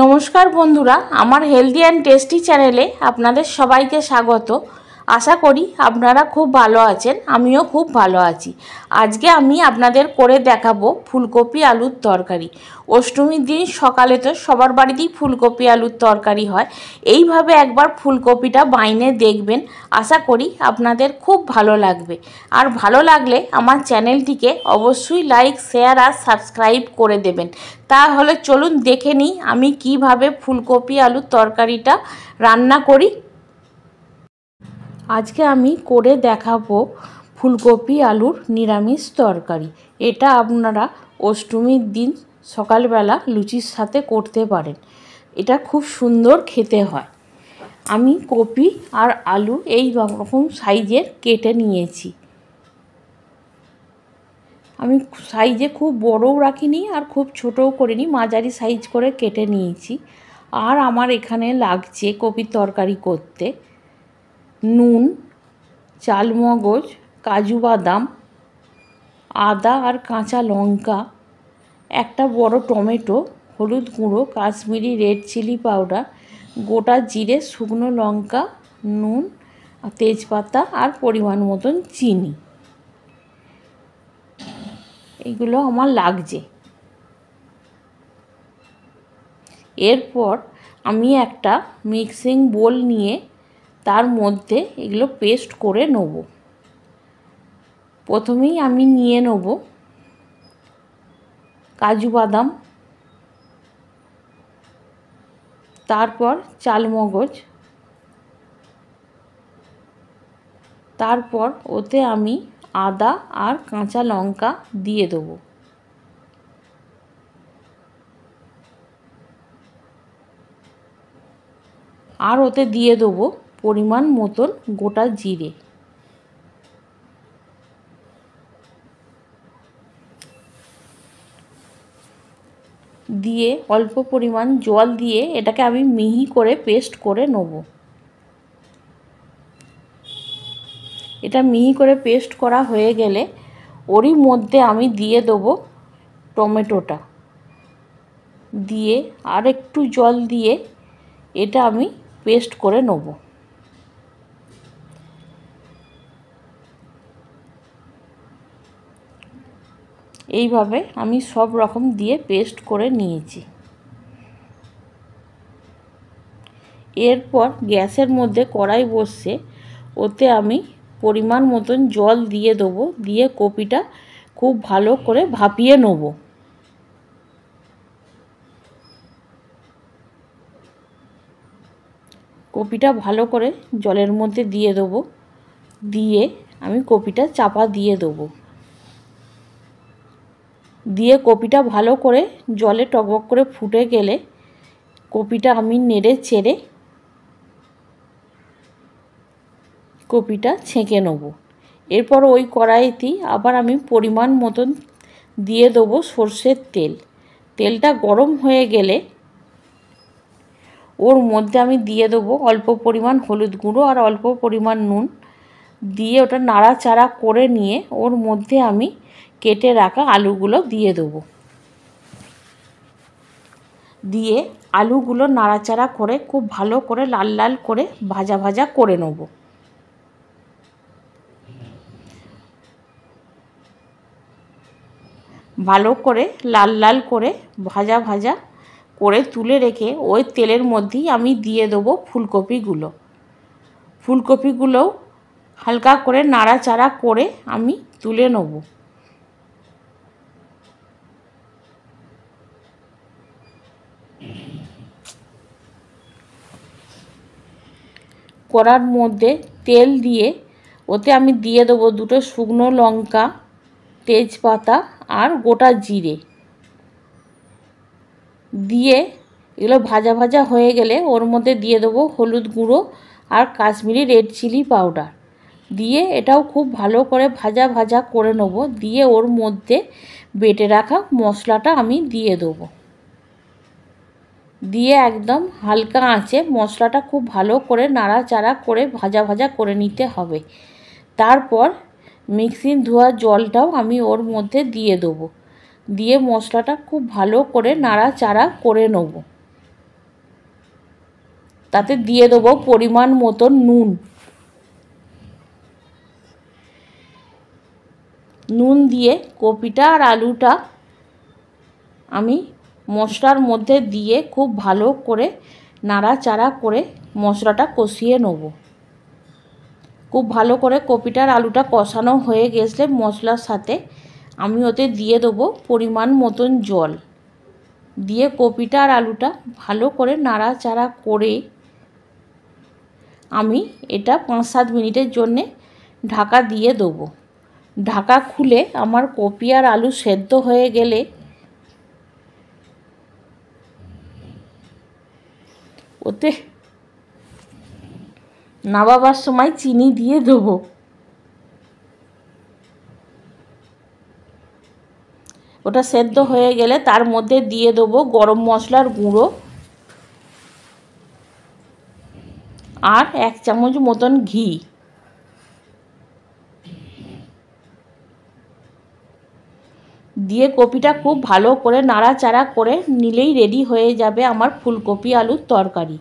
নমস্কার বন্ধুরা, আমার হেলদি অ্যান্ড টেস্টি চ্যানেলে আপনাদের সবাইকে স্বাগত। আশা করি আপনারা খুব ভালো আছেন, আমিও খুব ভালো আছি। আজকে আমি আপনাদের করে দেখাবো ফুলকপি আলুর তরকারি। অষ্টমীর দিন সকালে তো সবার বাড়িতেই ফুলকপি আলুর তরকারি হয়। এইভাবে একবার ফুলকপিটা বাইনে দেখবেন, আশা করি আপনাদের খুব ভালো লাগবে। আর ভালো লাগলে আমার চ্যানেলটিকে অবশ্যই লাইক, শেয়ার আর সাবস্ক্রাইব করে দেবেন। তাহলে চলুন দেখে নিই আমি কিভাবে ফুলকপি আলুর তরকারিটা রান্না করি। আজকে আমি করে দেখাবো ফুলকপি আলুর নিরামিষ তরকারি। এটা আপনারা অষ্টমীর দিন সকালবেলা লুচির সাথে করতে পারেন। এটা খুব সুন্দর খেতে হয়। আমি কপি আর আলু এই রকম সাইজের কেটে নিয়েছি। আমি সাইজে খুব বড়ও রাখিনি আর খুব ছোটও করিনি, মাঝারি সাইজ করে কেটে নিয়েছি। আর আমার এখানে লাগছে কপির তরকারি করতে নুন, চালমগজ, কাজু বাদাম, আদা আর কাঁচা লঙ্কা, একটা বড় টমেটো, হলুদ গুঁড়ো, কাশ্মীরি রেড চিলি পাউডার, গোটা জিরে, শুকনো লঙ্কা, নুন, তেজপাতা আর পরিমাণ মতন চিনি। এইগুলো আমার লাগছে। এরপর আমি একটা মিক্সিং বোল নিয়ে তার মধ্যে এগুলো পেস্ট করে নেব। প্রথমেই আমি নিয়ে নেব কাজু বাদাম, তারপর চালমগজ, তারপর ওতে আমি আদা আর কাঁচা লঙ্কা দিয়ে দেবো। আর ওতে দিয়ে দেবো পরিমাণ মতন গোটা জিরে। দিয়ে অল্প পরিমাণ জল দিয়ে এটাকে আমি মিহি করে পেস্ট করে নেব। এটা মিহি করে পেস্ট করা হয়ে গেলে ওরই মধ্যে আমি দিয়ে দেবো টমেটোটা, দিয়ে আর একটু জল দিয়ে এটা আমি পেস্ট করে নেব। এইভাবে আমি সব রকম দিয়ে পেস্ট করে নিয়েছি। এরপর গ্যাসের মধ্যে কড়াই বসিয়ে ওতে আমি পরিমাণ মতন জল দিয়ে দেবো, দিয়ে কপিটা খুব ভালো করে ভাপিয়ে নেব। কপিটা ভালো করে জলের মধ্যে দিয়ে দেবো, দিয়ে আমি কপিটা চাপা দিয়ে দেবো। দিয়ে কপিটা ভালো করে জলে টকবক করে ফুটে গেলে কপিটা আমি নেড়ে চেড়ে কপিটা ছেঁকে নেব। এরপর ওই কড়াইতেই আবার আমি পরিমাণ মতন দিয়ে দেবো সর্ষের তেল। তেলটা গরম হয়ে গেলে ওর মধ্যে আমি দিয়ে দেবো অল্প পরিমাণ হলুদ গুঁড়ো আর অল্প পরিমাণ নুন, দিয়ে ওটা নাড়াচাড়া করে নিয়ে ওর মধ্যে আমি কেটে রাখা আলুগুলো দিয়ে দেবো। দিয়ে আলুগুলো নাড়াচাড়া করে খুব ভালো করে লাল লাল করে ভাজা ভাজা করে নেব। ভালো করে লাল লাল করে ভাজা ভাজা করে তুলে রেখে ওই তেলের মধ্যেই আমি দিয়ে দেবো ফুলকপিগুলো। ফুলকপিগুলোও হালকা করে নাড়াচাড়া করে আমি তুলে নেব। কড়ার মধ্যে তেল দিয়ে ওতে আমি দিয়ে দেবো দুটো শুকনো লঙ্কা, তেজপাতা আর গোটা জিরে। দিয়ে এগুলো ভাজা ভাজা হয়ে গেলে ওর মধ্যে দিয়ে দেবো হলুদ গুঁড়ো আর কাশ্মীরি রেড চিলি পাউডার, দিয়ে এটাও খুব ভালো করে ভাজা ভাজা করে নেব। দিয়ে ওর মধ্যে বেটে রাখা মশলাটা আমি দিয়ে দেবো। দিয়ে একদম হালকা আঁচে মশলাটা খুব ভালো করে নাড়াচাড়া করে ভাজা ভাজা করে নিতে হবে। তারপর মিক্সির ধোয়া জলটাও আমি ওর মধ্যে দিয়ে দেবো। দিয়ে মশলাটা খুব ভালো করে নাড়াচাড়া করে নেব। তাতে দিয়ে দেবো পরিমাণ মতো নুন। নুন দিয়ে কপিটা আর আলুটা আমি মশলার মধ্যে দিয়ে খুব ভালো করে নাড়াচাড়া করে মশলাটা কষিয়ে নেব। খুব ভালো করে কপিটার আলুটা কষানো হয়ে গেলে মশলার সাথে আমি ওতে দিয়ে দেবো পরিমাণ মতন জল। দিয়ে কপিটা আর আলুটা ভালো করে নাড়াচাড়া করে আমি এটা 5-7 মিনিটের জন্যে ঢাকা দিয়ে দেবো। ঢাকা খুলে আমার কপি আর আলু সেদ্ধ হয়ে গেলে ওতে নামাবার সময় চিনি দিয়ে দেবো। ওটা সেদ্ধ হয়ে গেলে তার মধ্যে দিয়ে দেবো গরম মশলার গুঁড়ো আর 1 চামচ মতন ঘি। দিয়ে কপিটা খুব ভালো করে নাড়াচাড়া করে নিলেই রেডি হয়ে যাবে আমার ফুলকপি আলুর তরকারি।